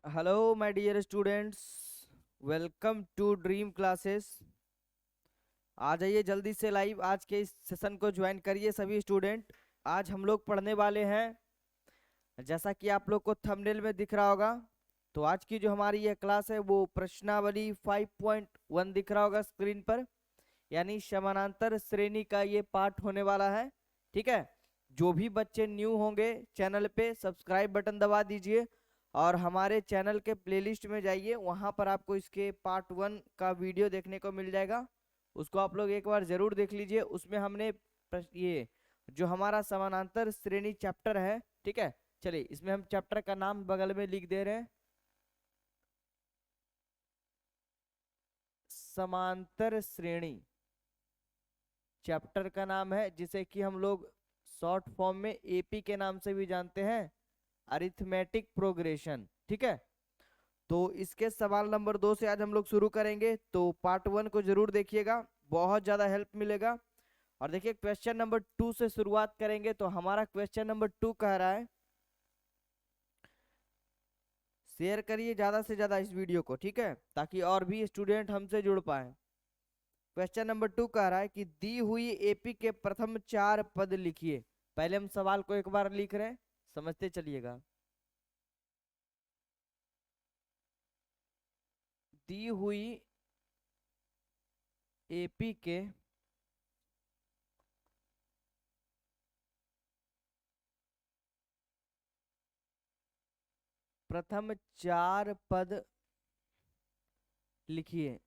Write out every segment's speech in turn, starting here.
Hello my dear students, welcome to Dream Classes. आ जाइए जल्दी से लाइव आज के इस सेशन को ज्वाइन करिए सभी स्टूडेंट। आज हम लोग पढ़ने वाले हैं, जैसा कि आप लोग को थंबनेल में दिख रहा होगा। तो आज की जो हमारी ये क्लास है वो प्रश्नावली 5.1 दिख रहा होगा स्क्रीन पर, यानी समानांतर श्रेणी का ये पार्ट होने वाला है। ठीक है, जो भी बच्चे न्यू होंगे चैनल पे सब्सक्राइब बटन दबा दीजिए और हमारे चैनल के प्लेलिस्ट में जाइए, वहां पर आपको इसके पार्ट 1 का वीडियो देखने को मिल जाएगा। उसको आप लोग एक बार जरूर देख लीजिए। उसमें हमने ये जो हमारा समानांतर श्रेणी चैप्टर है, ठीक है, चलिए इसमें हम चैप्टर का नाम बगल में लिख दे रहे हैं, समांतर श्रेणी। चैप्टर का नाम है जिसे कि हम लोग शॉर्ट फॉर्म में एपी के नाम से भी जानते हैं, अरिथमेटिक प्रोग्रेशन। ठीक है, तो इसके सवाल नंबर 2 से आज हम लोग शुरू करेंगे। तो पार्ट 1 को जरूर देखिएगा, बहुत ज्यादा हेल्प मिलेगा। और देखिए क्वेश्चन नंबर 2 से शुरुआत करेंगे। तो हमारा क्वेश्चन नंबर 2 कह रहा है, शेयर करिए ज्यादा से ज्यादा इस वीडियो को, ठीक है, ताकि और भी स्टूडेंट हमसे जुड़ पाए। क्वेश्चन नंबर 2 कह रहा है कि दी हुई एपी के प्रथम 4 पद लिखिए। पहले हम सवाल को एक बार लिख रहे हैं, समझते चलिएगा। दी हुई एपी के प्रथम 4 पद लिखिए।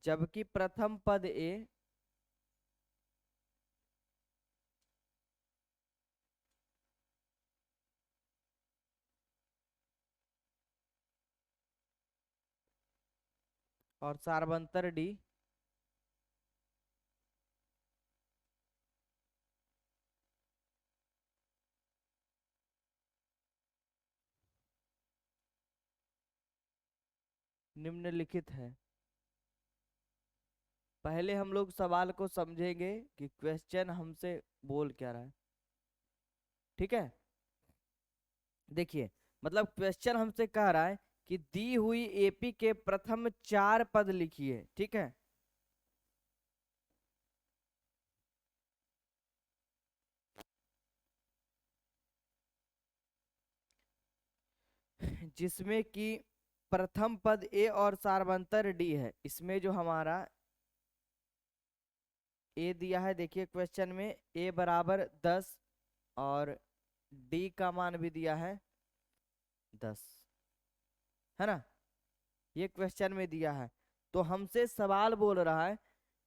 जबकि प्रथम पद ए और सारवंतर डी निम्नलिखित है। पहले हम लोग सवाल को समझेंगे कि क्वेश्चन हमसे बोल क्या रहा है। ठीक है, देखिए मतलब क्वेश्चन हमसे कह रहा है कि दी हुई एपी के प्रथम 4 पद लिखिए। ठीक है, जिसमें कि प्रथम पद ए और सारवंतर डी है। इसमें जो हमारा ए दिया है, देखिए क्वेश्चन में ए बराबर 10 और डी का मान भी दिया है 10, है ना, ये क्वेश्चन में दिया है। तो हमसे सवाल बोल रहा है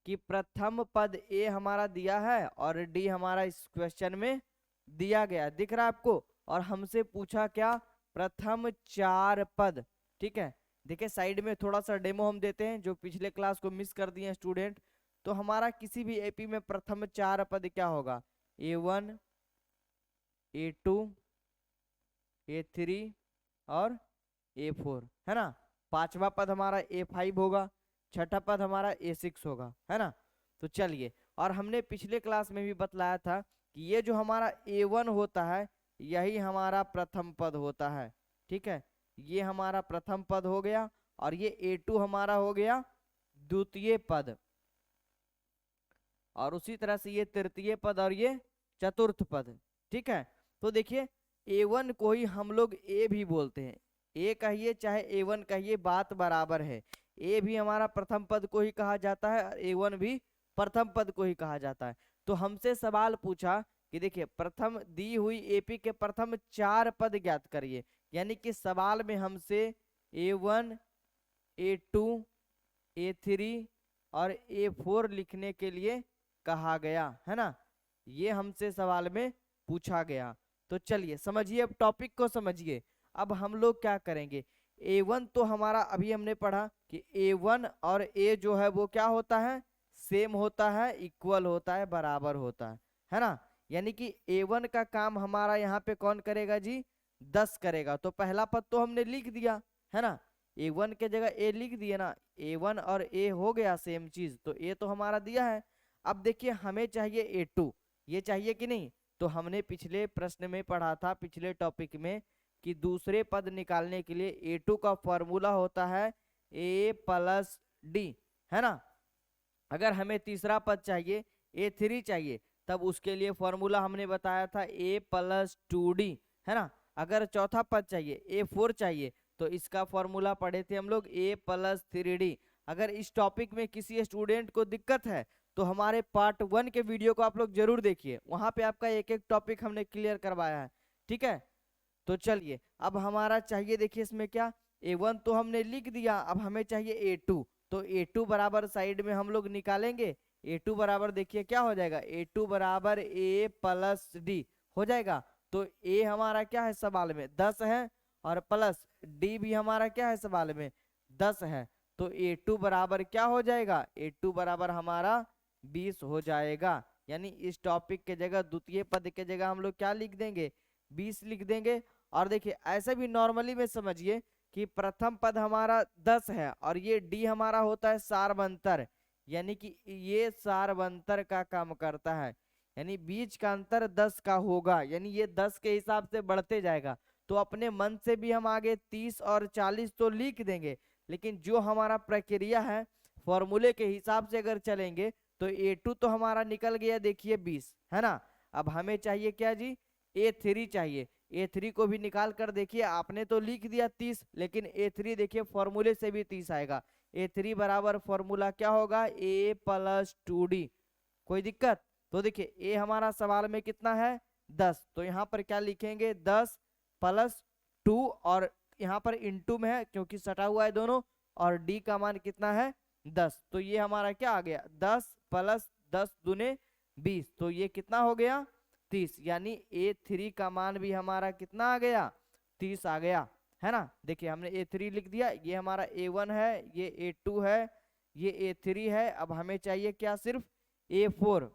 कि प्रथम पद ए हमारा दिया है और डी हमारा इस क्वेश्चन में दिया गया, दिख रहा है आपको। और हमसे पूछा क्या, प्रथम 4 पद। ठीक है, देखिए साइड में थोड़ा सा डेमो हम देते हैं, जो पिछले क्लास को मिस कर दिए हैं स्टूडेंट। तो हमारा किसी भी एपी में प्रथम 4 पद क्या होगा, A1, A2, A3 और A4, है ना। पांचवा पद हमारा A5 होगा, छठा पद हमारा A6 होगा, है ना। तो चलिए, और हमने पिछले क्लास में भी बतलाया था कि ये जो हमारा A1 होता है यही हमारा प्रथम पद होता है। ठीक है, ये हमारा प्रथम पद हो गया और ये A2 हमारा हो गया द्वितीय पद, और उसी तरह से ये तृतीय पद और ये चतुर्थ पद। ठीक है, तो देखिए A1 को ही हम लोग ए भी बोलते हैं, ए कहिए चाहे A1 कहिए बात बराबर है। ए भी हमारा प्रथम पद को ही कहा जाता है और A1 भी प्रथम पद को ही कहा जाता है। तो हमसे सवाल पूछा कि देखिए प्रथम दी हुई एपी के प्रथम 4 पद ज्ञात करिए, यानी कि सवाल में हमसे A1, A2, A3 और A4 लिखने के लिए कहा गया, है ना। ये हमसे सवाल में पूछा गया। तो चलिए समझिए, अब टॉपिक को समझिए। अब हम लोग क्या करेंगे, A1 तो हमारा अभी हमने पढ़ा कि A1 और A जो है वो क्या होता है, सेम होता है, इक्वल होता है, बराबर होता है ना। यानी कि A1 का काम हमारा यहाँ पे कौन करेगा जी, 10 करेगा। तो पहला पद तो हमने लिख दिया, है ना, A1 के जगह ए लिख दिए ना, A1 और ए हो गया सेम चीज, तो ए तो हमारा दिया है। अब देखिए हमें चाहिए A2, ये चाहिए कि नहीं। तो हमने पिछले प्रश्न में पढ़ा था, पिछले टॉपिक में, कि दूसरे पद निकालने के लिए A2 का फॉर्मूला होता है A प्लस डी, है ना। अगर हमें तीसरा पद चाहिए, A3 चाहिए, तब उसके लिए फॉर्मूला हमने बताया था A प्लस 2D, है ना। अगर चौथा पद चाहिए, A4 चाहिए, तो इसका फॉर्मूला पढ़े थे हम लोग A प्लस 3D। अगर इस टॉपिक में किसी स्टूडेंट को दिक्कत है तो हमारे पार्ट 1 के वीडियो को आप लोग जरूर देखिए, वहां पे आपका एक एक टॉपिक हमने क्लियर करवाया है, ठीक है। तो चलिए, अब हमारा चाहिए, देखिए इसमें क्या, A1 तो हमने लिख दिया, अब हमें चाहिए A2। तो A2 बराबर साइड में हम लोग निकालेंगे। A2 बराबर देखिए क्या हो जाएगा, A2 बराबर A प्लस डी हो जाएगा। तो A हमारा क्या है सवाल में 10 है, और प्लस डी भी हमारा क्या है सवाल में 10 है। तो A2 बराबर क्या हो जाएगा, A2 बराबर हमारा 20 हो जाएगा। यानी इस टॉपिक के जगह, द्वितीय पद के जगह हम लोग क्या लिख देंगे, 20 लिख देंगे। और देखिए ऐसे भी नॉर्मली में समझिए कि प्रथम पद हमारा 10 है और ये डी हमारा होता है सारवंतर, यानी कि ये सारवंतर का काम करता है, यानी बीच का अंतर 10 का होगा, यानी ये 10 के हिसाब से बढ़ते जाएगा। तो अपने मन से भी हम आगे 30 और 40 तो लिख देंगे, लेकिन जो हमारा प्रक्रिया है फॉर्मूले के हिसाब से अगर चलेंगे तो A2 तो हमारा निकल गया, देखिए 20, है ना। अब हमें चाहिए क्या जी, A3 चाहिए। A3 को भी निकाल कर देखिए, आपने तो लिख दिया 30, लेकिन A3 देखिए फॉर्मूले से भी 30 आएगा। A3 बराबर फॉर्मूला क्या होगा, A प्लस 2D। कोई दिक्कत। तो देखिए A हमारा सवाल में कितना है 10, तो यहाँ पर क्या लिखेंगे 10 प्लस 2, और यहाँ पर इंटू में है क्योंकि सटा हुआ है दोनों, और D का मान कितना है 10। तो ये हमारा क्या आ गया 10 प्लस 10 दूने 20, तो ये कितना हो गया 30। यानी A3 का मान भी हमारा कितना आ गया 30 आ गया, है ना। देखिए हमने A3 लिख दिया, ये हमारा A1 है, ये A2 है, ये A3 है। अब हमें चाहिए क्या, सिर्फ A4।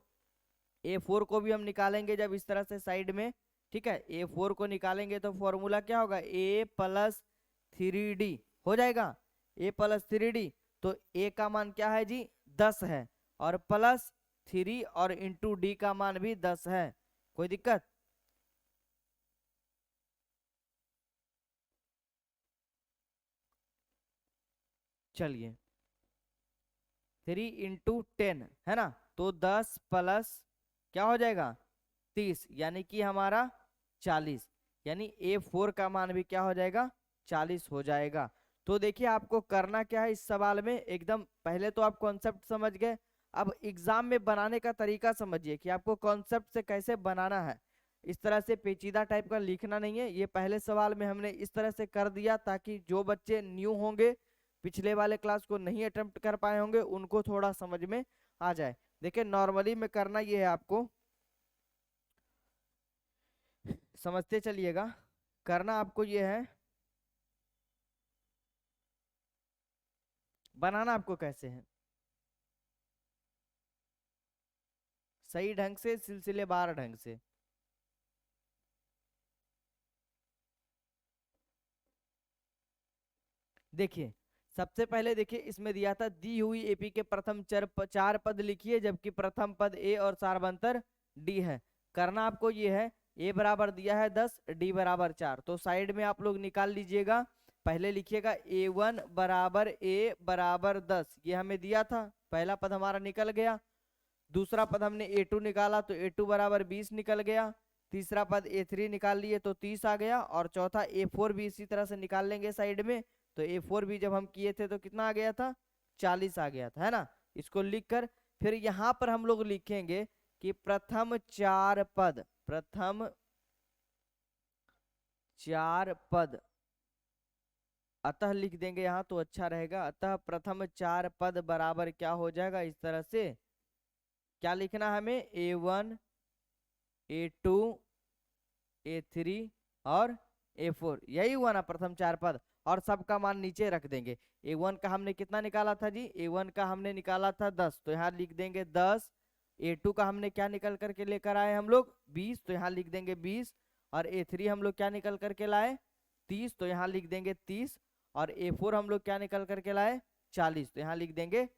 A4 को भी हम निकालेंगे जब इस तरह से साइड में, ठीक है। A4 को निकालेंगे तो फॉर्मूला क्या होगा, A प्लस 3D हो जाएगा, A प्लस 3D। तो A का मान क्या है जी 10 है, और प्लस 3 और इंटू D का मान भी 10 है। कोई दिक्कत। चलिए 3 इंटू 10 है ना, तो 10 प्लस क्या हो जाएगा 30, यानी कि हमारा 40। यानी A4 का मान भी क्या हो जाएगा 40 हो जाएगा। तो देखिए आपको करना क्या है इस सवाल में, एकदम पहले तो आप कॉन्सेप्ट समझ गए, अब एग्जाम में बनाने का तरीका समझिए कि आपको कॉन्सेप्ट से कैसे बनाना है। इस तरह से पेचीदा टाइप का लिखना नहीं है, ये पहले सवाल में हमने इस तरह से कर दिया ताकि जो बच्चे न्यू होंगे, पिछले वाले क्लास को नहीं अटेम्प्ट कर पाए होंगे, उनको थोड़ा समझ में आ जाए। देखिए नॉर्मली में करना ये है, आपको समझते चलिएगा, करना आपको ये है, बनाना आपको कैसे है, सही ढंग से, सिलसिलेवार ढंग से। देखिए सबसे पहले देखिए इसमें दिया था दी हुई एपी के प्रथम चार पद लिखिए, जबकि प्रथम पद ए और सारवंतर डी है। करना आपको ये है, ए बराबर दिया है 10, डी बराबर 4, तो साइड में आप लोग निकाल लीजिएगा। पहले लिखिएगा A1 बराबर A बराबर 10, ये हमें दिया था, पहला पद हमारा निकल गया। दूसरा पद हमने A2 निकाला तो A2 बराबर 20 निकल गया। तीसरा पद A3 निकाल लिए तो 30 आ गया, और चौथा A4 भी इसी तरह से निकाल लेंगे साइड में। तो A4 भी जब हम किए थे तो कितना आ गया था 40 आ गया था, है ना। इसको लिखकर फिर यहाँ पर हम लोग लिखेंगे कि प्रथम चार पद, प्रथम चार पद, अतः लिख देंगे यहाँ तो अच्छा रहेगा। अतः प्रथम चार पद बराबर क्या हो जाएगा, इस तरह से क्या लिखना है हमें, A1 A2 A3 और A4, यही हुआ ना प्रथम चार पद। और सबका मान नीचे रख देंगे। A1 का हमने कितना निकाला था जी, A1 का हमने निकाला था 10, तो यहाँ लिख देंगे 10। A2 का हमने क्या निकल करके लेकर आए हम लोग 20, तो यहाँ लिख देंगे 20। और A3 हम लोग क्या निकल करके लाए 30, तो यहाँ लिख देंगे 30। और A4 हम लोग क्या निकल करके लाए 40, तो यहाँ लिख देंगे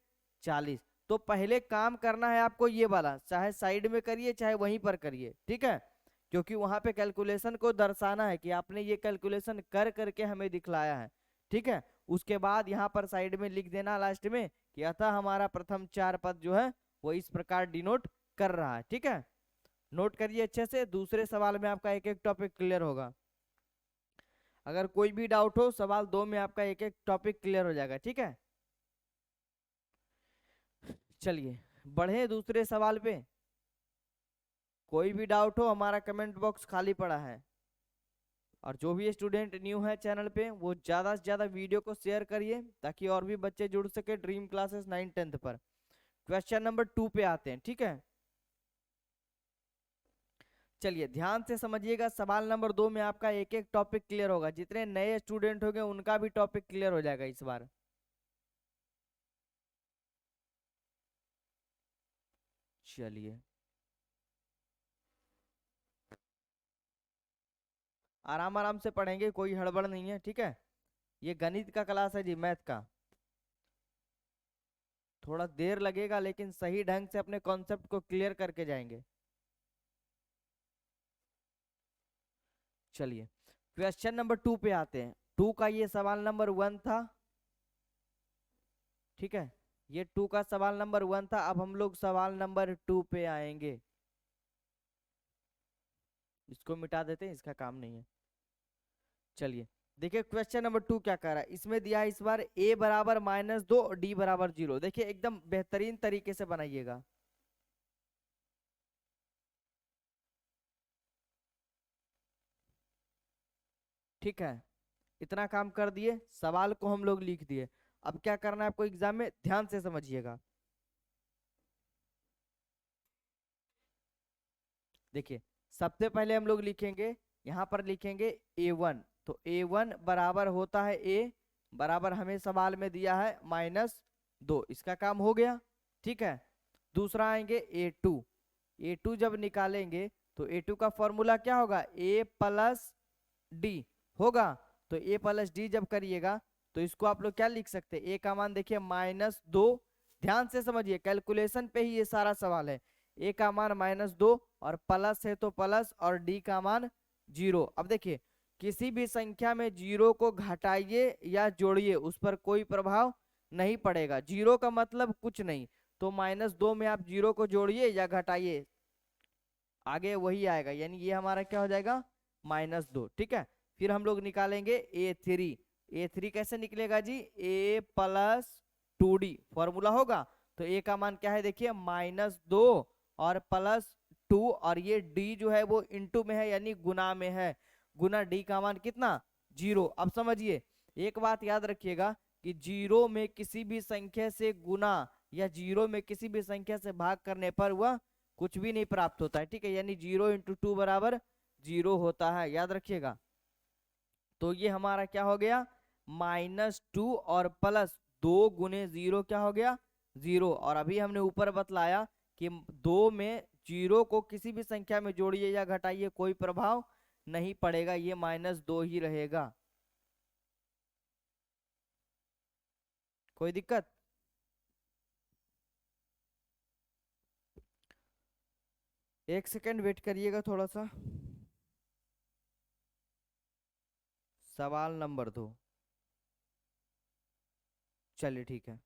40। तो पहले काम करना है आपको ये वाला, चाहे साइड में करिए चाहे वहीं पर करिए, ठीक है, क्योंकि वहां पे कैलकुलेशन को दर्शाना है कि आपने ये कैलकुलेशन कर करके हमें दिखलाया है, ठीक है। उसके बाद यहाँ पर साइड में लिख देना लास्ट में कि अतः हमारा प्रथम चार पद जो है वो इस प्रकार डिनोट कर रहा है, ठीक है। नोट करिए अच्छे से, दूसरे सवाल में आपका एक एक टॉपिक क्लियर होगा। अगर कोई भी डाउट हो सवाल 2 में आपका एक एक टॉपिक क्लियर हो जाएगा, ठीक है। चलिए बढ़े दूसरे सवाल पे। कोई भी डाउट हो हमारा कमेंट बॉक्स खाली पड़ा है। और जो भी स्टूडेंट न्यू है चैनल पे वो ज्यादा से ज्यादा वीडियो को शेयर करिए ताकि और भी बच्चे जुड़ सके ड्रीम क्लासेस 9th-10th पर। क्वेश्चन नंबर 2 पे आते हैं, ठीक है। चलिए ध्यान से समझिएगा, सवाल नंबर 2 में आपका एक एक टॉपिक क्लियर होगा, जितने नए स्टूडेंट होंगे उनका भी टॉपिक क्लियर हो जाएगा इस बार। चलिए आराम आराम से पढ़ेंगे, कोई हड़बड़ नहीं है, ठीक है। ये गणित का क्लास है जी, मैथ का। थोड़ा देर लगेगा लेकिन सही ढंग से अपने कॉन्सेप्ट को क्लियर करके जाएंगे। चलिए क्वेश्चन नंबर 2 पे आते हैं। 2 का ये सवाल नंबर 1 था, ठीक है। ये 2 का सवाल नंबर 1 था। अब हम लोग सवाल नंबर 2 पे आएंगे। इसको मिटा देते हैं, इसका काम नहीं है। चलिए देखिए क्वेश्चन नंबर 2 क्या कर रहा है, इसमें दिया है इस बार a बराबर -2 और d बराबर 0। देखिए एकदम बेहतरीन तरीके से बनाइएगा। ठीक है, इतना काम कर दिए, सवाल को हम लोग लिख दिए। अब क्या करना है आपको एग्जाम में, ध्यान से समझिएगा। देखिए सबसे पहले हम लोग लिखेंगे, यहाँ पर लिखेंगे a1। तो a1 बराबर होता है a बराबर हमें सवाल में दिया है -2, इसका काम हो गया, ठीक है। दूसरा आएंगे a2। a2 जब निकालेंगे तो a2 का फॉर्मूला क्या होगा, a प्लस डी होगा। तो a प्लस डी जब करिएगा तो इसको आप लोग क्या लिख सकते हैं, a का मान देखिए -2। ध्यान से समझिए, कैलकुलेशन पे ही ये सारा सवाल है। a का मान -2 और प्लस है तो प्लस और d का मान 0। अब देखिए किसी भी संख्या में 0 को घटाइए या जोड़िए उस पर कोई प्रभाव नहीं पड़ेगा। 0 का मतलब कुछ नहीं, तो -2 में आप 0 को जोड़िए या घटाइए आगे वही आएगा, यानी ये हमारा क्या हो जाएगा -2, ठीक है। फिर हम लोग निकालेंगे a3। a3 कैसे निकलेगा जी, a प्लस 2d फॉर्मूला होगा। तो a का मान क्या है देखिए -2 और +2 और ये d जो है वो इंटू में है यानी गुना में है। गुना d का मान कितना 0। अब समझिए एक बात याद रखिएगा कि 0 में किसी भी संख्या से गुना या 0 में किसी भी संख्या से भाग करने पर वह कुछ भी नहीं प्राप्त होता है, ठीक है। यानी 0 × 2 बराबर 0 होता है, याद रखिएगा। तो ये हमारा क्या हो गया -2 और +2 गुने 0 क्या हो गया 0। और अभी हमने ऊपर बतलाया कि 2 में 0 को किसी भी संख्या में जोड़िए या घटाइए कोई प्रभाव नहीं पड़ेगा, ये -2 ही रहेगा। कोई दिक्कत, एक सेकंड वेट करिएगा थोड़ा सा। सवाल नंबर 2, चलिए ठीक है।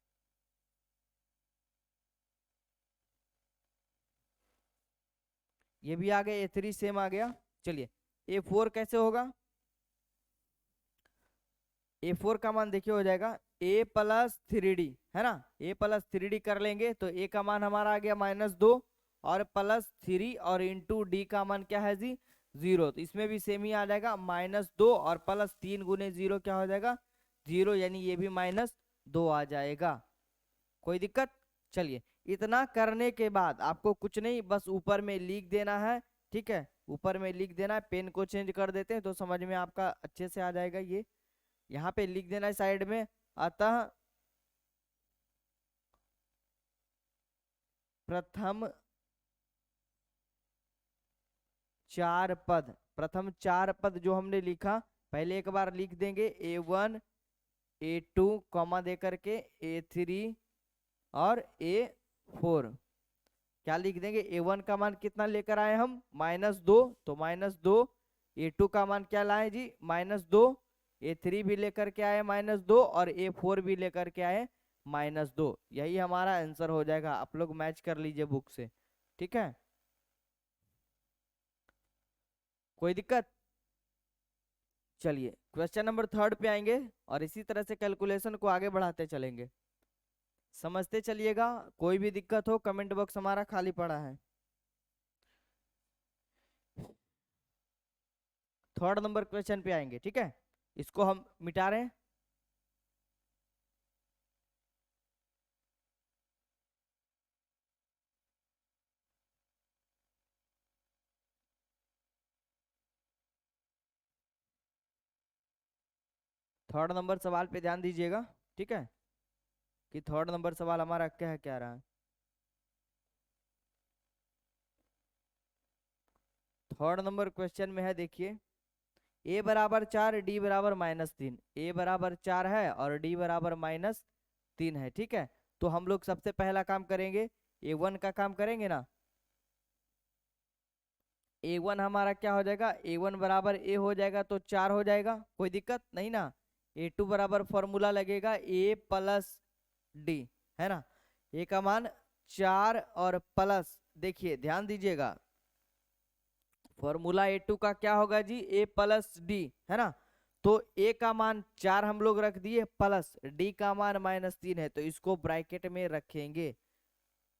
ये भी आ गया, a3 सेम आ गया। चलिए a4 कैसे होगा, a4 का मान देखिए हो जाएगा a प्लस 3d, है ना। a प्लस 3d कर लेंगे तो a का मान हमारा आ गया -2 और +3 और इंटू d का मान क्या है जी 0। तो इसमें भी सेम ही आ जाएगा -2 और +3 गुने 0 क्या हो जाएगा 0, यानी ये भी -2 आ जाएगा। कोई दिक्कत, चलिए इतना करने के बाद आपको कुछ नहीं बस ऊपर में लिख देना है, ठीक है। ऊपर में लिख देना है, पेन को चेंज कर देते हैं तो समझ में आपका अच्छे से आ जाएगा। ये यहाँ पे लिख देना है साइड में, अतः प्रथम चार पद, प्रथम चार पद जो हमने लिखा पहले एक बार लिख देंगे a1 a2 कॉमा दे करके a3 और a 4। क्या लिख देंगे, A1 का मान कितना लेकर आए हम, -2, तो -2। A2 का मान क्या लाए जी, -2। A3 भी लेकर के आए -2, और A4 भी लेकर के आए -2। यही हमारा आंसर हो जाएगा। आप लोग मैच कर लीजिए बुक से, ठीक है। कोई दिक्कत? चलिए क्वेश्चन नंबर 3 पे आएंगे, और इसी तरह से कैलकुलेशन को आगे बढ़ाते चलेंगे। समझते चलिएगा। कोई भी दिक्कत हो, कमेंट बॉक्स हमारा खाली पड़ा है। 3 नंबर क्वेश्चन पे आएंगे, ठीक है। इसको हम मिटा रहे हैं। थर्ड नंबर सवाल पे ध्यान दीजिएगा, ठीक है, कि थर्ड नंबर सवाल हमारा क्या रहा है। थर्ड नंबर क्वेश्चन में है, देखिए, a बराबर 4, d बराबर -3। a बराबर 4 है और d बराबर -3 है, ठीक है। तो हम लोग सबसे पहला काम करेंगे, A1 का काम करेंगे ना। A1 हमारा क्या हो जाएगा, A1 बराबर a हो जाएगा, तो 4 हो जाएगा, कोई दिक्कत नहीं ना। A2 बराबर फॉर्मूला लगेगा a प्लस d, है ना। a का मान 4 और प्लस, देखिए ध्यान दीजिएगा, फॉर्मूला A2 का क्या होगा जी, a प्लस डी, है ना। तो a का मान 4 हम लोग रख दिए, प्लस d का मान -3 है, तो इसको ब्रैकेट में रखेंगे।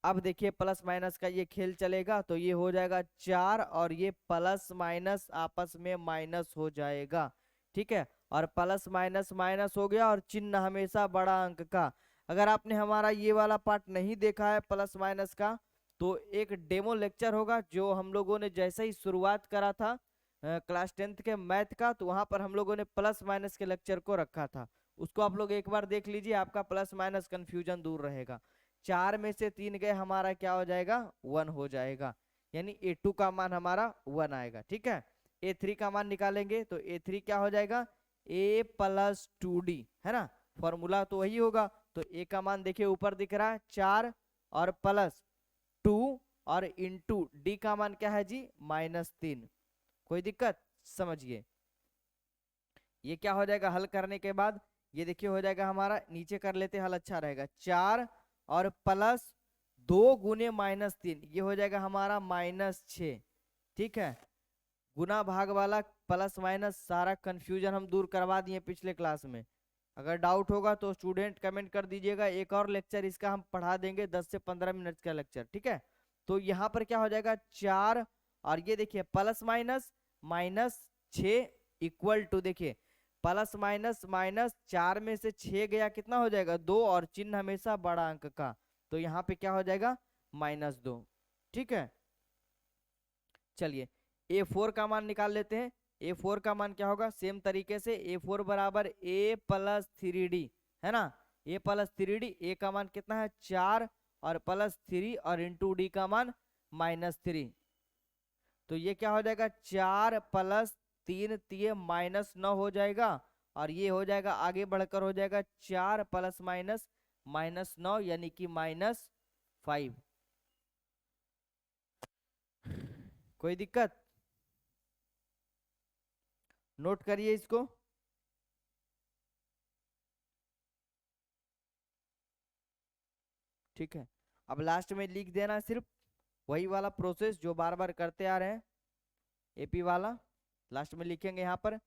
अब देखिए प्लस माइनस का ये खेल चलेगा, तो ये हो जाएगा 4, और ये प्लस माइनस आपस में माइनस हो जाएगा, ठीक है। और प्लस माइनस माइनस हो गया, और चिन्ह हमेशा बड़ा अंक का। अगर आपने हमारा ये वाला पार्ट नहीं देखा है प्लस माइनस का, तो एक डेमो लेक्चर होगा जो हम लोगों ने जैसे ही शुरुआत करा था क्लास 10th के मैथ का, तो वहां पर हम लोगों ने प्लस माइनस के लेक्चर को रखा था। उसको आप लोग एक बार देख लीजिए, आपका प्लस माइनस कंफ्यूजन दूर रहेगा। 4 में से 3 गए, हमारा क्या हो जाएगा, 1 हो जाएगा, यानी A2 का मान हमारा 1 आएगा, ठीक है। A3 का मान निकालेंगे, तो A3 क्या हो जाएगा, a प्लस 2d, है ना। फॉर्मूला तो वही होगा। तो a का मान देखिए ऊपर दिख रहा है 4, और प्लस 2, और इंटू d का मान क्या है जी, -3। कोई दिक्कत? समझिए, ये क्या हो जाएगा हल करने के बाद, ये देखिए हो जाएगा हमारा, नीचे कर लेते हल, अच्छा रहेगा। 4 और प्लस 2 गुने -3, ये हो जाएगा हमारा -6, ठीक है। गुना भाग वाला प्लस माइनस सारा कंफ्यूजन हम दूर करवा दिए पिछले क्लास में। अगर डाउट होगा तो स्टूडेंट कमेंट कर दीजिएगा, एक और लेक्चर इसका हम पढ़ा देंगे, 10 से 15 मिनट का लेक्चर, ठीक है। तो यहाँ पर क्या हो जाएगा, 4, और ये देखिए प्लस माइनस -6 इक्वल टू, देखिए प्लस माइनस माइनस 4 में से 6 गया, कितना हो जाएगा, 2, और चिन्ह हमेशा बड़ा अंक का, तो यहाँ पे क्या हो जाएगा, -2, ठीक है। चलिए A4 का मान निकाल लेते हैं। A4 का मान क्या होगा, सेम तरीके से A4 बराबर a प्लस 3d, है ना। a प्लस 3d, a का मान कितना है 4, और प्लस 3, और इंटू डी का मान -3। तो ये क्या हो जाएगा, 4 प्लस 3, तो ये -9 हो जाएगा, और ये हो जाएगा आगे बढ़कर हो जाएगा 4 प्लस माइनस -9, यानी कि -5। कोई दिक्कत? नोट करिए इसको। ठीक है, अब लास्ट में लिख देना सिर्फ वही वाला प्रोसेस जो बार बार करते आ रहे हैं, एपी वाला। लास्ट में लिखेंगे यहाँ पर,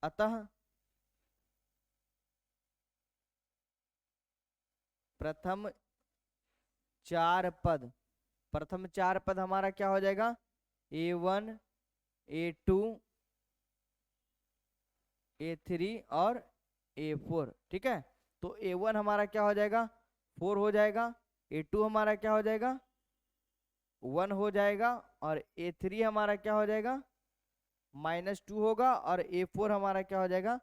अतः प्रथम 4 पद, प्रथम 4 पद हमारा क्या हो जाएगा, A1, A2, A3 और A4, ठीक है। तो A1 हमारा क्या हो जाएगा, 4 हो जाएगा। A2 हमारा क्या हो जाएगा, 1 हो जाएगा। और A3 हमारा क्या हो जाएगा, -2 होगा। और A4 हमारा क्या हो जाएगा,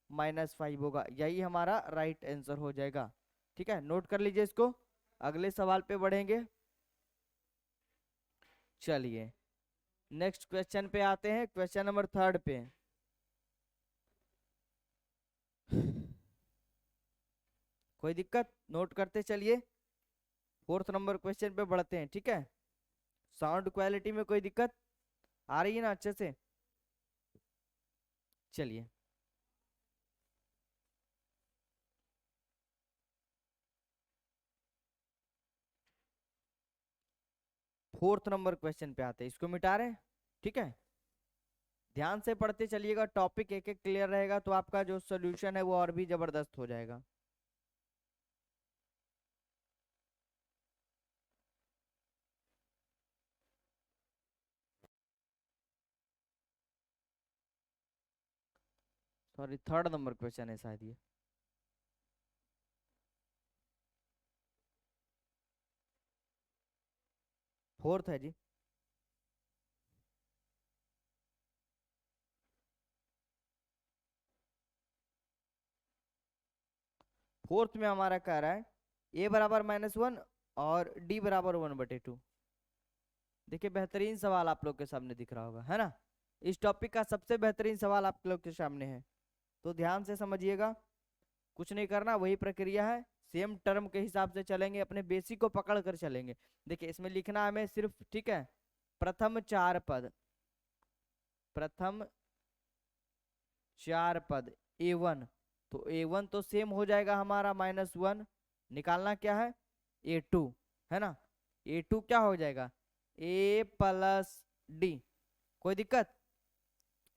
-5 होगा। यही हमारा राइट आंसर हो जाएगा, ठीक है। नोट कर लीजिए इसको, अगले सवाल पे बढ़ेंगे। चलिए नेक्स्ट क्वेश्चन पे आते हैं, क्वेश्चन नंबर 3 पे। कोई दिक्कत? नोट करते चलिए। फोर्थ नंबर क्वेश्चन पे बढ़ते हैं, ठीक है। साउंड क्वालिटी में कोई दिक्कत आ रही है ना अच्छे से? चलिए, फोर्थ नंबर क्वेश्चन पे आते हैं, इसको मिटा रहे हैं, ठीक है। ध्यान से पढ़ते चलिएगा, टॉपिक एक एक क्लियर रहेगा तो आपका जो सोल्यूशन है वो और भी जबरदस्त हो जाएगा। सॉरी, थर्ड नंबर क्वेश्चन है शायद ये। फोर्थ है जी। फोर्थ में हमारा कह रहा है ए बराबर -1 और डी बराबर 1/2। देखिए, बेहतरीन सवाल आप लोग के सामने दिख रहा होगा, है ना। इस टॉपिक का सबसे बेहतरीन सवाल आप लोग के सामने है, तो ध्यान से समझिएगा। कुछ नहीं करना, वही प्रक्रिया है, सेम टर्म के हिसाब से चलेंगे, अपने बेसिक को पकड़ कर चलेंगे। देखिए, इसमें लिखना हमें सिर्फ, ठीक है, प्रथम चार पद, प्रथम चार पद A1, तो A1 तो सेम हो जाएगा हमारा -1। निकालना क्या है, A2, है ना। A2 क्या हो जाएगा, A प्लस डी। कोई दिक्कत?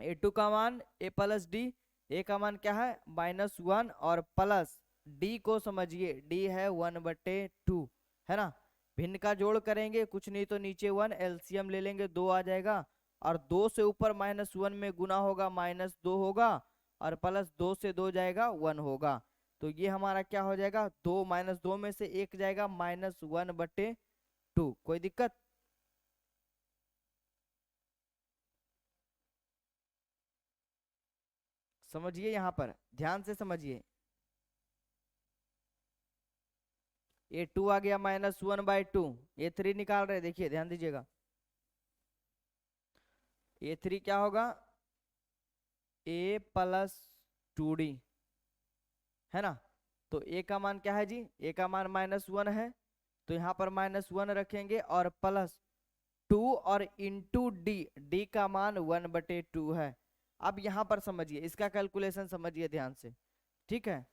A2 का मान A प्लस डी, ए का मान क्या है -1, और प्लस डी को समझिए, डी है 1/2, है ना। भिन्न का जोड़ करेंगे, कुछ नहीं तो नीचे 1, एलसीएम ले लेंगे, 2 आ जाएगा, और 2 से ऊपर -1 में गुना होगा, -2 होगा, और प्लस 2 से 2 जाएगा 1 होगा। तो ये हमारा क्या हो जाएगा, 2 -2 में से 1 जाएगा, -1/2। कोई दिक्कत? समझिए, यहाँ पर ध्यान से समझिए। A2 आ गया -1/2। A3 निकाल रहे, देखिए ध्यान दीजिएगा। A3 क्या होगा, A प्लस 2D, है ना। तो A का मान क्या है जी, A का मान -1 है, तो यहाँ पर -1 रखेंगे, और प्लस 2 और इंटू डी, डी का मान 1/2 है। अब यहाँ पर समझिए, इसका कैलकुलेशन समझिए ध्यान से, ठीक है।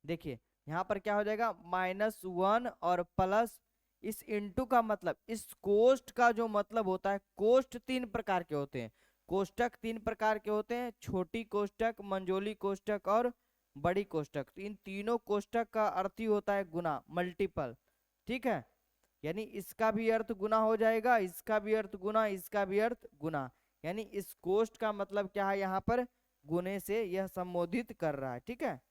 देखिए, यहाँ पर क्या हो जाएगा, -1 और प्लस, इस इंटू का मतलब, इस कोष्ट का जो मतलब होता है, कोष्ट 3 प्रकार के होते हैं, कोष्टक 3 प्रकार के होते हैं, छोटी कोष्टक, मंजोली कोष्टक और बड़ी कोष्टक। तो इन तीनों कोष्टक का अर्थ ही होता है गुना, मल्टीपल, ठीक है। यानी इसका भी अर्थ गुना हो जाएगा, इसका भी अर्थ गुना, इसका भी अर्थ गुना, यानी इस कोष्ट का मतलब क्या है, यहाँ पर गुने से यह संबोधित कर रहा है, ठीक है।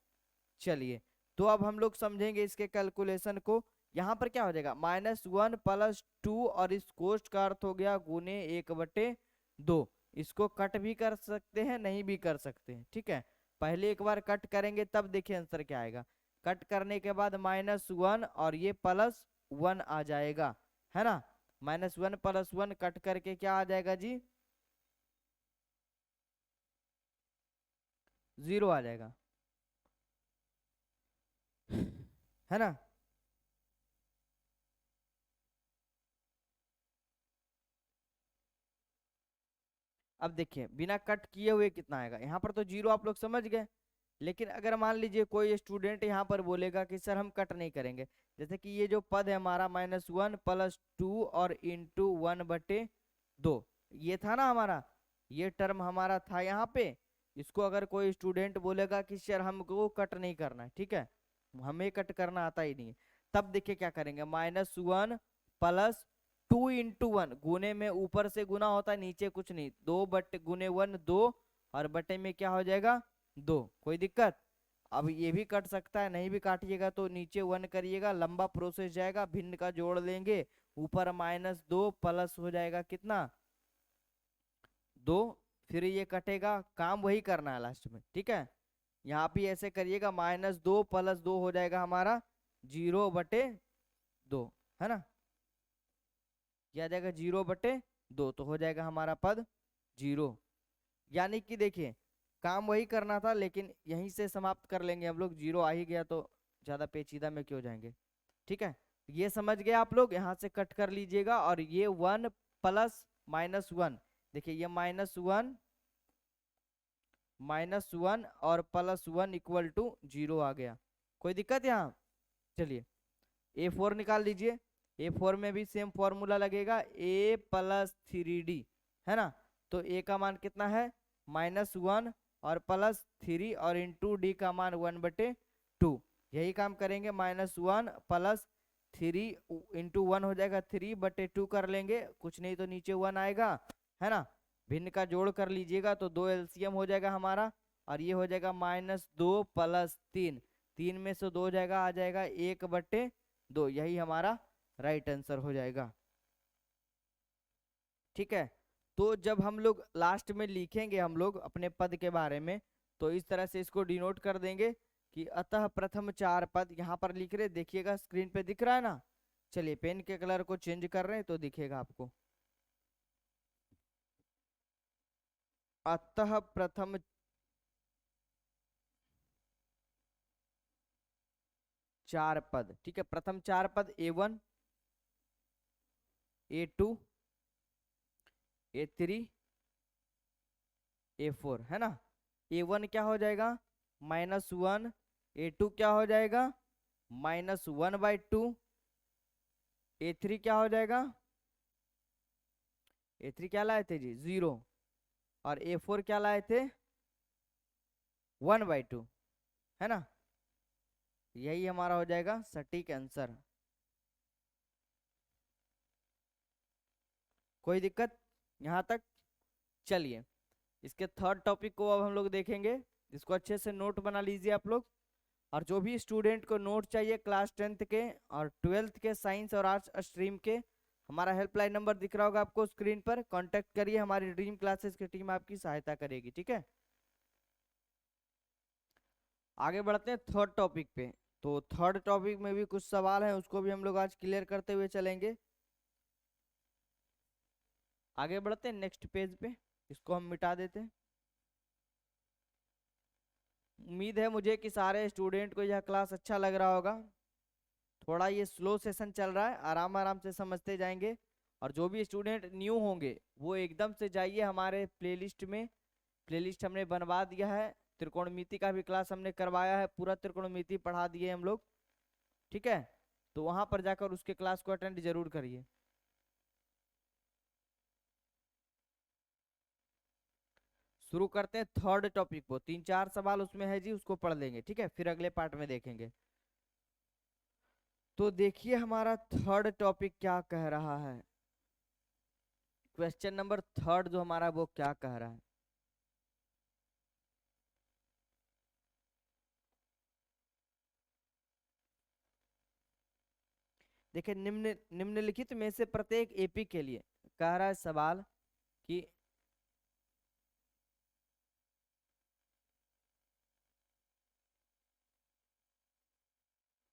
चलिए, तो अब हम लोग समझेंगे इसके कैलकुलेशन को। यहाँ पर क्या हो जाएगा, -1 प्लस 2, और इस कोष्ट का अर्थ हो गया गुने 1/2। इसको कट भी कर सकते हैं, नहीं भी कर सकते हैं, ठीक है। पहले एक बार कट करेंगे, तब देखिए आंसर क्या आएगा। कट करने के बाद -1 और ये +1 आ जाएगा, है ना। -1 + 1 कट करके क्या आ जाएगा जी, 0 आ जाएगा, है ना। अब देखिए, बिना कट किए हुए कितना आएगा, यहाँ पर तो 0 आप लोग समझ गए। लेकिन अगर मान लीजिए कोई स्टूडेंट यहाँ पर बोलेगा कि सर हम कट नहीं करेंगे, जैसे कि ये जो पद है हमारा -1 + 2 और इंटू 1/2, ये था ना हमारा, ये टर्म हमारा था यहाँ पे। इसको अगर कोई स्टूडेंट बोलेगा कि सर हमको कट नहीं करना है, ठीक है, हमें कट करना आता ही नहीं है, तब देखिए क्या करेंगे, -1 + 2 × 1, गुने में ऊपर से गुना होता है, नीचे कुछ नहीं, 2/1 2, और बटे में क्या हो जाएगा 2। कोई दिक्कत? अब ये भी कट सकता है, नहीं भी काटिएगा तो नीचे 1 करिएगा, लंबा प्रोसेस जाएगा, भिन्न का जोड़ लेंगे, ऊपर -2 प्लस हो जाएगा कितना 2, फिर ये कटेगा, काम वही करना है लास्ट में, ठीक है। यहाँ भी ऐसे करिएगा, -2 + 2 हो जाएगा हमारा 0/2, है ना। क्या आ जाएगा, 0/2, तो हो जाएगा हमारा पद 0। यानी कि देखिए, काम वही करना था, लेकिन यहीं से समाप्त कर लेंगे हम लोग, 0 आ ही गया तो ज्यादा पेचीदा में क्यों जाएंगे, ठीक है। ये समझ गए आप लोग, यहाँ से कट कर लीजिएगा। और ये 1 प्लस -1, देखिए ये -1 और +1 इक्वल टू 0 आ गया। कोई दिक्कत यहाँ? चलिए A4 निकाल लीजिए। A4 में भी सेम फॉर्मूला लगेगा, A + 3D, है ना। तो A का मान कितना है -1 और +3 और इंटू D का मान 1/2। यही काम करेंगे, -1 + 3 इंटू 1 हो जाएगा 3/2 कर लेंगे, कुछ नहीं तो नीचे 1 आएगा, है ना। भिन्न का जोड़ कर लीजिएगा तो 2 LCM हो जाएगा हमारा, और ये हो जाएगा -2 + 3, 3 में से 2 जाएगा, आ जाएगा 1/2। यही हमारा राइट आंसर हो जाएगा। ठीक है, तो जब हम लोग लास्ट में लिखेंगे हम लोग अपने पद के बारे में, तो इस तरह से इसको डिनोट कर देंगे कि अतः प्रथम 4 पद, यहाँ पर लिख रहे, देखिएगा स्क्रीन पे दिख रहा है ना। चलिए पेन के कलर को चेंज कर रहे हैं तो दिखेगा आपको। अतः प्रथम 4 पद, ठीक है, प्रथम 4 पद A1 A2 A3 A4, है ना। A1 क्या हो जाएगा -1, A2 क्या हो जाएगा -1/2, A3 क्या हो जाएगा, A3 क्या लाए थे जी 0, और A4 क्या लाए थे 1/2, है ना। यही हमारा हो जाएगा सटीक आंसर। कोई दिक्कत यहाँ तक? चलिए इसके थर्ड टॉपिक को अब हम लोग देखेंगे, इसको अच्छे से नोट बना लीजिए आप लोग। और जो भी स्टूडेंट को नोट चाहिए क्लास 10th के और 12th के साइंस और आर्ट्स स्ट्रीम के, हमारा हेल्पलाइन नंबर दिख रहा होगा आपको स्क्रीन पर, कांटेक्ट करिए, हमारी ड्रीम क्लासेस की टीम आपकी सहायता करेगी। ठीक है, आगे बढ़ते हैं थर्ड टॉपिक पे। तो थर्ड टॉपिक में भी कुछ सवाल हैं, उसको भी हम लोग आज क्लियर करते हुए चलेंगे। आगे बढ़ते हैं नेक्स्ट पेज पे, इसको हम मिटा देते हैं। उम्मीद है मुझे कि सारे स्टूडेंट को यह क्लास अच्छा लग रहा होगा। थोड़ा ये स्लो सेशन चल रहा है, आराम आराम से समझते जाएंगे। और जो भी स्टूडेंट न्यू होंगे वो एकदम से जाइए हमारे प्लेलिस्ट में, प्लेलिस्ट हमने बनवा दिया है, त्रिकोणमिति का भी क्लास हमने करवाया है, पूरा त्रिकोणमिति पढ़ा दिए हम लोग। ठीक है, तो वहां पर जाकर उसके क्लास को अटेंड जरूर करिए। शुरू करते हैं थर्ड टॉपिक को, 3-4 सवाल उसमें है जी, उसको पढ़ लेंगे, ठीक है, फिर अगले पार्ट में देखेंगे। तो देखिए हमारा थर्ड टॉपिक क्या कह रहा है, क्वेश्चन नंबर थर्ड जो हमारा वो क्या कह रहा है। देखिए निम्नलिखित में से प्रत्येक एपी के लिए कह रहा है सवाल कि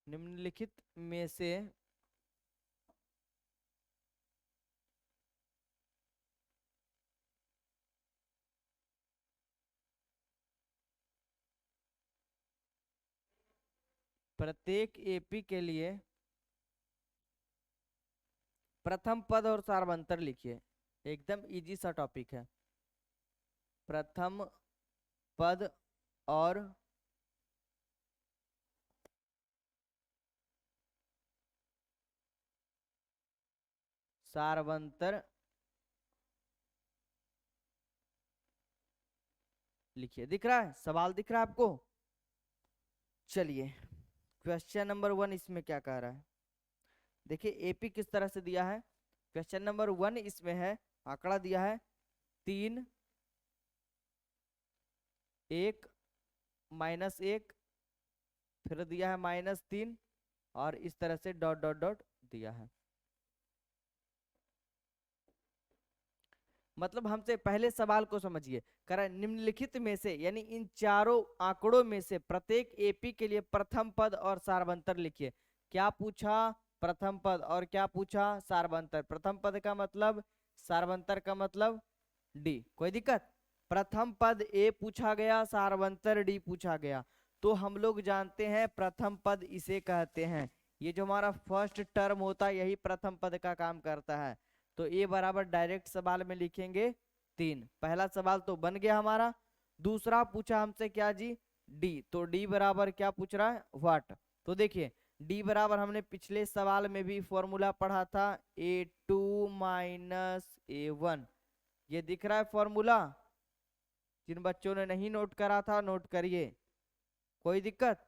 निम्नलिखित में से प्रत्येक एपी के लिए प्रथम पद और सार्वंतर लिखिए। एकदम इजी सा टॉपिक है, प्रथम पद और सार्वंतर लिखिए। दिख रहा है सवाल, दिख रहा है आपको? चलिए क्वेश्चन नंबर 1 इसमें क्या कह रहा है, देखिए एपी किस तरह से दिया है। क्वेश्चन नंबर 1 इसमें है, आंकड़ा दिया है 3 1 -1, फिर दिया है -3, और इस तरह से डॉट डॉट डॉट दिया है। मतलब हमसे पहले सवाल को समझिए, कह रहा है निम्नलिखित में से, यानी इन चारों आंकड़ों में से प्रत्येक एपी के लिए प्रथम पद और सार्वंतर लिखिए। क्या पूछा? प्रथम पद, और क्या पूछा? सार्वंतर। प्रथम पद का मतलब, सार्वंतर का मतलब डी। कोई दिक्कत? प्रथम पद ए पूछा गया, सार्वंतर डी पूछा गया। तो हम लोग जानते हैं प्रथम पद इसे कहते हैं, ये जो हमारा फर्स्ट टर्म होता है यही प्रथम पद का काम करता है। तो ए बराबर डायरेक्ट सवाल में लिखेंगे 3। पहला सवाल तो बन गया हमारा। दूसरा पूछा हमसे क्या जी, डी। तो डी बराबर क्या पूछ रहा है, व्हाट। तो देखिए डी बराबर हमने पिछले सवाल में भी फॉर्मूला पढ़ा था, A2 माइनस A1। ये दिख रहा है फॉर्मूला, जिन बच्चों ने नहीं नोट करा था नोट करिए, कोई दिक्कत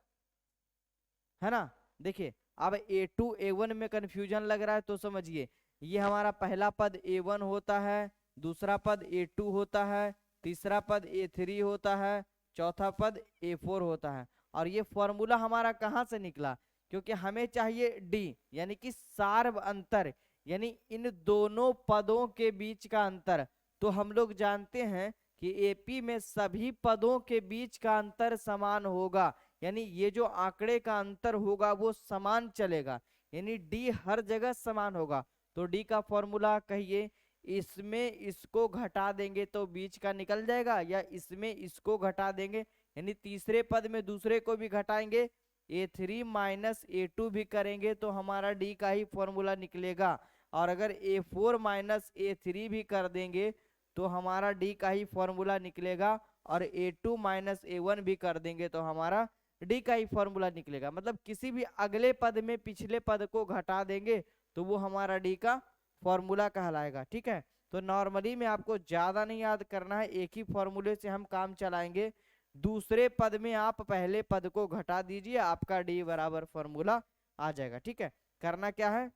है ना। देखिए अब A2 A1 में कंफ्यूजन लग रहा है तो समझिए, ये हमारा पहला पद A1 होता है, दूसरा पद A2 होता है, तीसरा पद A3 होता है, चौथा पद A4 होता है। और ये फॉर्मूला हमारा कहाँ से निकला, क्योंकि हमें चाहिए डी यानी कि सार्व अंतर, यानी इन दोनों पदों के बीच का अंतर। तो हम लोग जानते हैं कि एपी में सभी पदों के बीच का अंतर समान होगा, यानी ये जो आंकड़े का अंतर होगा वो समान चलेगा, यानी डी हर जगह समान होगा। तो डी का फॉर्मूला कहिए, इसमें इसको घटा देंगे तो बीच का निकल जाएगा, या इसमें इसको घटा देंगे यानी तीसरे पद में दूसरे को भी घटाएंगे, A3 माइनस A2 भी करेंगे तो हमारा डी का ही फॉर्मूला निकलेगा। और अगर A4 माइनस A3 भी कर देंगे तो हमारा डी का ही फॉर्मूला निकलेगा। और A2 माइनस A1 भी कर देंगे तो हमारा डी का ही फॉर्मूला निकलेगा। मतलब किसी भी अगले पद में पिछले पद को घटा देंगे तो वो हमारा डी का फॉर्मूला कहलाएगा। ठीक है, तो नॉर्मली में आपको ज्यादा नहीं याद करना है, एक ही फॉर्मूले से हम काम चलाएंगे। दूसरे पद में आप पहले पद को घटा दीजिए, आपका डी बराबर फॉर्मूला आ जाएगा। ठीक है, करना क्या है,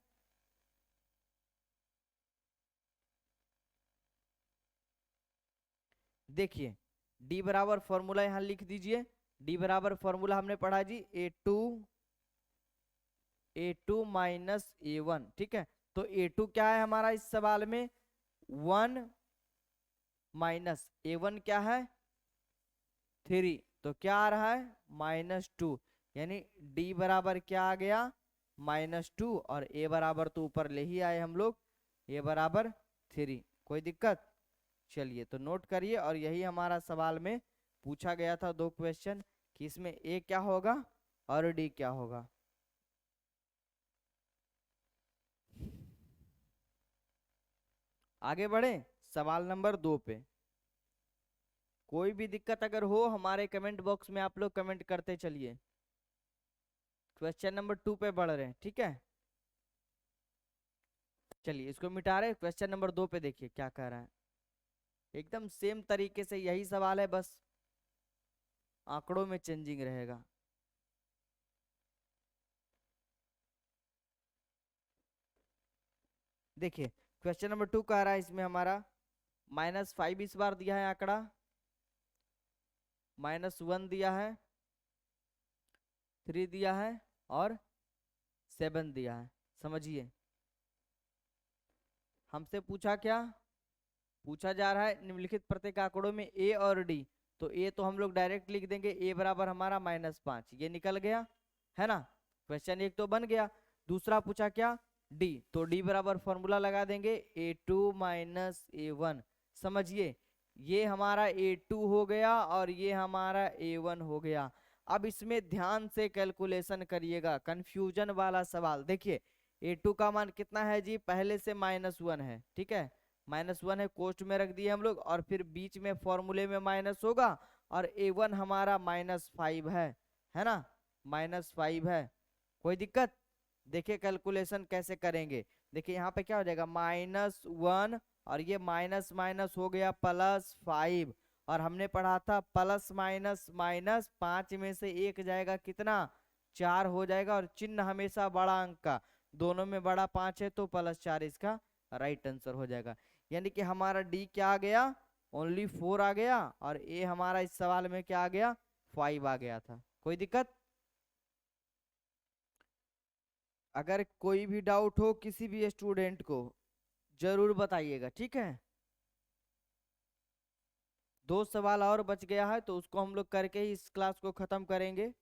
देखिए डी बराबर फॉर्मूला यहां लिख दीजिए। डी बराबर फॉर्मूला हमने पढ़ा जी, A2 माइनस A1। ठीक है, तो A2 क्या है हमारा इस सवाल में 1 माइनस A1 क्या है 3, तो क्या आ रहा है -2, यानी डी बराबर क्या आ गया -2। और ए बराबर तो ऊपर ले ही आए हम लोग, ए बराबर 3। कोई दिक्कत, चलिए तो नोट करिए। और यही हमारा सवाल में पूछा गया था 2 क्वेश्चन कि इसमें ए क्या होगा और डी क्या होगा। आगे बढ़े सवाल नंबर 2 पे। कोई भी दिक्कत अगर हो हमारे कमेंट बॉक्स में आप लोग कमेंट करते चलिए। क्वेश्चन नंबर 2 पे बढ़ रहे हैं, ठीक है। चलिए इसको मिटा रहे, क्वेश्चन नंबर 2 पे देखिए क्या कह रहा है। एकदम सेम तरीके से यही सवाल है, बस आंकड़ों में चेंजिंग रहेगा। देखिए क्वेश्चन नंबर 2 कह रहा है, इसमें हमारा -5 इस बार दिया है आंकड़ा, -1 दिया है, 3 दिया है और 7 दिया है। समझिए हमसे पूछा क्या, पूछा जा रहा है निम्नलिखित प्रत्येक आंकड़ों में ए और डी। तो ए तो हम लोग डायरेक्ट लिख देंगे, ए बराबर हमारा -5, ये निकल गया है ना। क्वेश्चन 1 तो बन गया। दूसरा पूछा क्या, डी। तो डी बराबर फॉर्मूला लगा देंगे A2 माइनस A1। समझिए ये हमारा A2 हो गया और ये हमारा A1 हो गया। अब इसमें ध्यान से कैलकुलेशन करिएगा, कंफ्यूजन वाला सवाल। देखिए A2 का मान कितना है जी, पहले से -1 है, ठीक है, -1 है, कोष्ट में रख दिए हम लोग, और फिर बीच में फॉर्मूले में माइनस होगा, और A1 हमारा -5 है ना, -5 है। कोई दिक्कत, देखिए कैलकुलेशन कैसे करेंगे। देखिए यहाँ पे क्या हो जाएगा -1, और ये माइनस माइनस हो गया +5। और हमने पढ़ा था प्लस माइनस माइनस 5 में से 1 जाएगा कितना, 4 हो जाएगा। और चिन्ह हमेशा बड़ा अंक का, दोनों में बड़ा 5 है तो +4 इसका राइट आंसर हो जाएगा। यानी कि हमारा डी क्या आ गया, ओनली 4 आ गया, और ए हमारा इस सवाल में क्या आ गया 5 आ गया था। कोई दिक्कत, अगर कोई भी डाउट हो किसी भी स्टूडेंट को जरूर बताइएगा, ठीक है। 2 सवाल और बच गया है तो उसको हम लोग करके ही इस क्लास को खत्म करेंगे।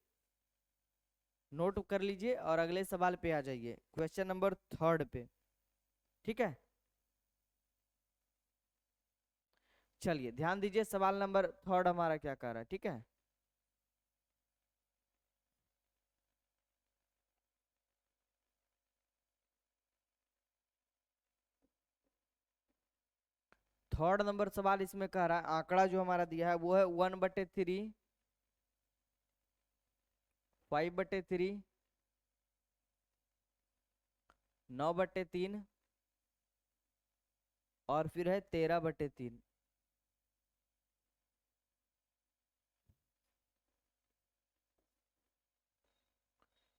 नोट कर लीजिए और अगले सवाल पे आ जाइए, क्वेश्चन नंबर 3 पे, ठीक है। चलिए ध्यान दीजिए, सवाल नंबर 3 हमारा क्या कर रहा है, ठीक है। थर्ड नंबर सवाल इसमें कह रहा है आंकड़ा जो हमारा दिया है वो है 1/3, 5/3, 9/3 और फिर है 13/3।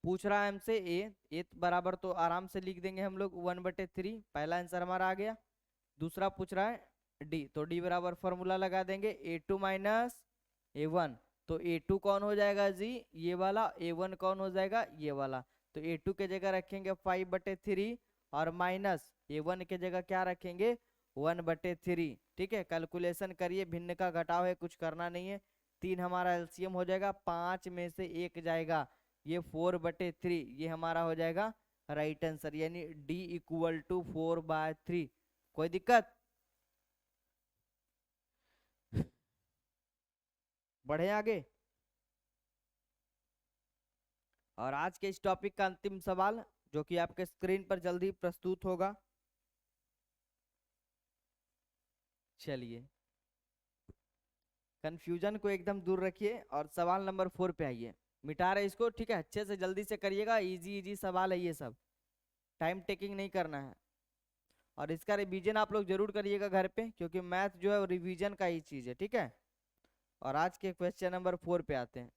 पूछ रहा है हमसे ए बराबर तो आराम से लिख देंगे हम लोग 1/3, पहला आंसर हमारा आ गया। दूसरा पूछ रहा है डी, तो डी बराबर फॉर्मूला लगा देंगे A2 माइनस A1। तो A2 कौन हो जाएगा जी, ये वाला, A1 कौन हो जाएगा, ये वाला। तो A2 के जगह रखेंगे 5/3 और माइनस A1 के जगह क्या रखेंगे 1/3। ठीक है, कैलकुलेशन करिए, भिन्न का घटाव है, कुछ करना नहीं है। 3 हमारा एलसीएम हो जाएगा, 5 में से 1 जाएगा, ये 4/3, ये हमारा हो जाएगा राइट आंसर, यानी D इक्वल टू 4/3। कोई दिक्कत? बढ़े आगे। और आज के इस टॉपिक का अंतिम सवाल जो कि आपके स्क्रीन पर जल्दी प्रस्तुत होगा। चलिए, कंफ्यूजन को एकदम दूर रखिए और सवाल नंबर 4 पे आइए। मिटा रहे इसको, ठीक है, अच्छे से जल्दी से करिएगा, इजी इजी सवाल है ये सब, टाइम टेकिंग नहीं करना है। और इसका रिवीजन आप लोग जरूर करिएगा घर पे, क्योंकि मैथ जो है वो रिवीजन का ही चीज है, ठीक है। और आज के क्वेश्चन नंबर 4 पे आते हैं।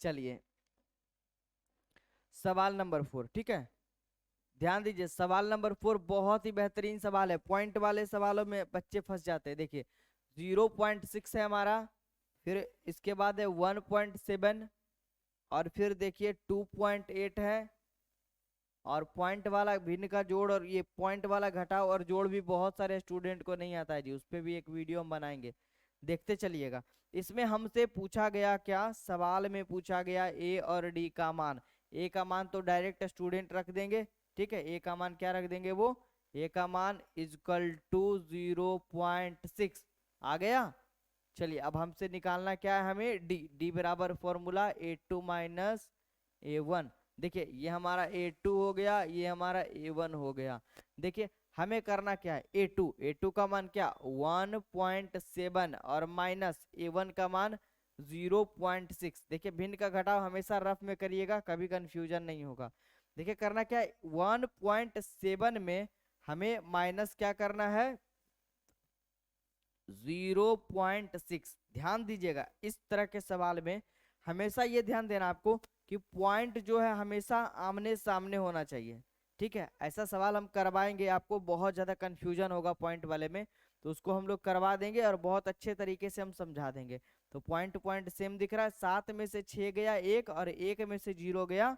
चलिए, सवाल नंबर 4, ठीक है, ध्यान दीजिए। सवाल नंबर 4 बहुत ही बेहतरीन सवाल है, पॉइंट वाले सवालों में बच्चे फंस जाते हैं। देखिए 0.6 है हमारा, फिर इसके बाद है 1.7, और फिर देखिए 2.8 है, और पॉइंट वाला भिन्न का जोड़ और ये पॉइंट वाला घटाव और जोड़ भी बहुत सारे स्टूडेंट को नहीं आता है जी, उस पर भी एक वीडियो हम बनाएंगे, देखते चलिएगा। इसमें हमसे पूछा गया क्या, सवाल में पूछा गया ए और डी का मान। ए का मान तो डायरेक्ट स्टूडेंट रख देंगे, ठीक है, ए का मान क्या रख देंगे, वो ए का मान इक्वल टू 0.6 आ गया। चलिए, अब हमसे निकालना क्या है, हमें डी, डी बराबर फॉर्मूला A2 माइनस A1। देखिए ये हमारा A2 हो गया, ये हमारा A1 हो गया। देखिए हमें करना क्या है, A2 का मान क्या 1.7 और माइनस A1 का मान 0.6। देखिए भिन्न का घटाव हमेशा रफ में करिएगा, कभी कंफ्यूजन नहीं होगा। देखिए करना क्या है, 1.7 में हमें माइनस क्या करना है 0.6। ध्यान दीजिएगा, इस तरह के सवाल में हमेशा ये ध्यान देना आपको कि पॉइंट जो है हमेशा आमने सामने होना चाहिए, ठीक है। ऐसा सवाल हम करवाएंगे, आपको बहुत ज्यादा कंफ्यूजन होगा पॉइंट वाले में, तो उसको हम लोग करवा देंगे और बहुत अच्छे तरीके से हम समझा देंगे। तो पॉइंट पॉइंट सेम दिख रहा है, 7 में से 6 गया 1 और 1 में से 0 गया,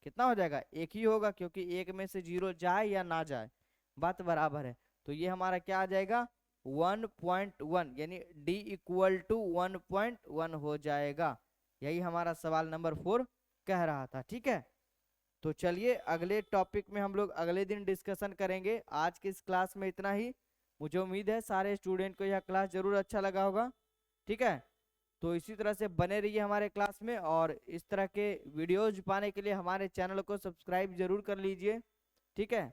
कितना हो जाएगा, 1 ही होगा, क्योंकि 1 में से 0 जाए या ना जाए बात बराबर है। तो ये हमारा क्या आ जाएगा 1.1, यानी D इक्वल टू 1.1 हो जाएगा। यही हमारा सवाल नंबर 4 कह रहा था, ठीक है। तो चलिए अगले टॉपिक में हम लोग अगले दिन डिस्कशन करेंगे। आज की इस क्लास में इतना ही। मुझे उम्मीद है सारे स्टूडेंट को यह क्लास जरूर अच्छा लगा होगा, ठीक है। तो इसी तरह से बने रहिए हमारे क्लास में, और इस तरह के वीडियोज पाने के लिए हमारे चैनल को सब्सक्राइब जरूर कर लीजिए, ठीक है।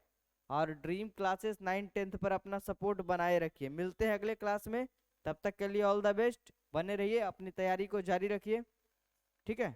और ड्रीम क्लासेस 9th-10th पर अपना सपोर्ट बनाए रखिए। मिलते हैं अगले क्लास में, तब तक के लिए ऑल द बेस्ट, बने रहिए, अपनी तैयारी को जारी रखिए, ठीक है।